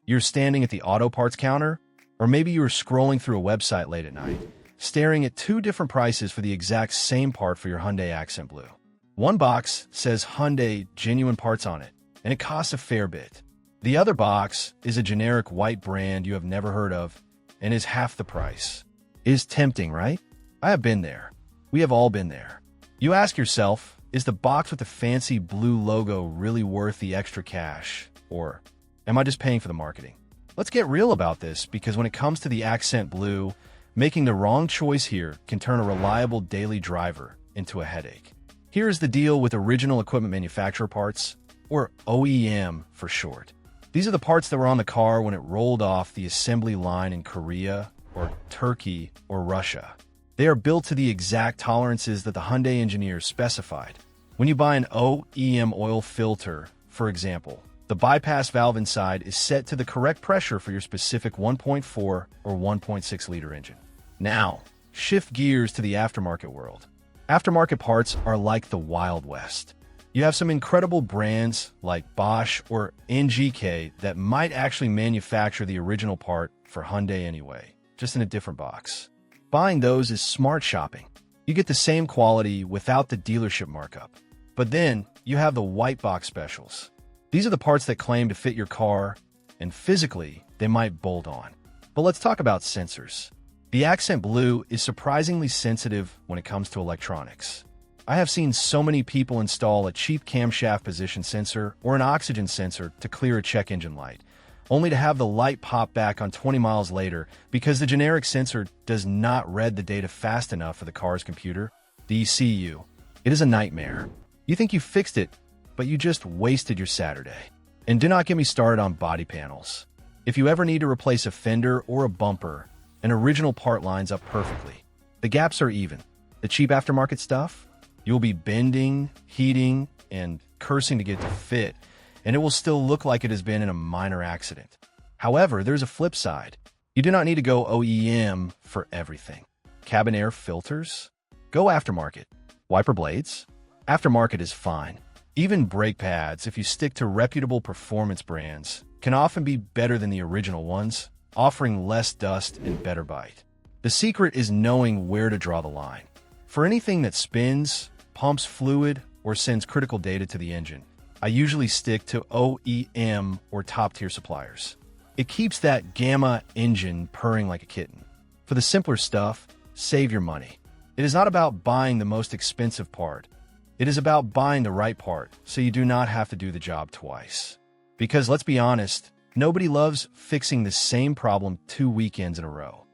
You're standing at the auto parts counter, or maybe you were scrolling through a website late at night, staring at two different prices for the exact same part for your Hyundai Accent Blue. One box says Hyundai Genuine parts on it, and it costs a fair bit. The other box is a generic white brand you have never heard of and is half the price. It is tempting, right? I have been there. We have all been there. You ask yourself, is the box with the fancy blue logo really worth the extra cash? Or am I just paying for the marketing? Let's get real about this, because when it comes to the Accent Blue, making the wrong choice here can turn a reliable daily driver into a headache. Here is the deal with original equipment manufacturer parts, or OEM for short. These are the parts that were on the car when it rolled off the assembly line in Korea, or Turkey, or Russia. They are built to the exact tolerances that the Hyundai engineers specified. When you buy an OEM oil filter, for example, the bypass valve inside is set to the correct pressure for your specific 1.4 or 1.6 liter engine. Now, shift gears to the aftermarket world. Aftermarket parts are like the Wild West. You have some incredible brands like Bosch or NGK that might actually manufacture the original part for Hyundai anyway, just in a different box. Buying those is smart shopping. You get the same quality without the dealership markup. But then, you have the white box specials. These are the parts that claim to fit your car, and physically, they might bolt on. But let's talk about sensors. The Accent Blue is surprisingly sensitive when it comes to electronics. I have seen so many people install a cheap camshaft position sensor or an oxygen sensor to clear a check engine light, only to have the light pop back on 20 miles later because the generic sensor does not read the data fast enough for the car's computer, the ECU. It is a nightmare. You think you fixed it, but you just wasted your Saturday. And do not get me started on body panels. If you ever need to replace a fender or a bumper, an original part lines up perfectly. The gaps are even. The cheap aftermarket stuff? You'll be bending, heating, and cursing to get it to fit, and it will still look like it has been in a minor accident. However, there's a flip side. You do not need to go OEM for everything. Cabin air filters? Go aftermarket. Wiper blades? Aftermarket is fine. Even brake pads, if you stick to reputable performance brands, can often be better than the original ones, offering less dust and better bite. The secret is knowing where to draw the line. For anything that spins, pumps fluid, or sends critical data to the engine, I usually stick to OEM or top-tier suppliers. It keeps that gamma engine purring like a kitten. For the simpler stuff, save your money. It is not about buying the most expensive part. It is about buying the right part so you do not have to do the job twice. Because let's be honest, nobody loves fixing the same problem 2 weekends in a row.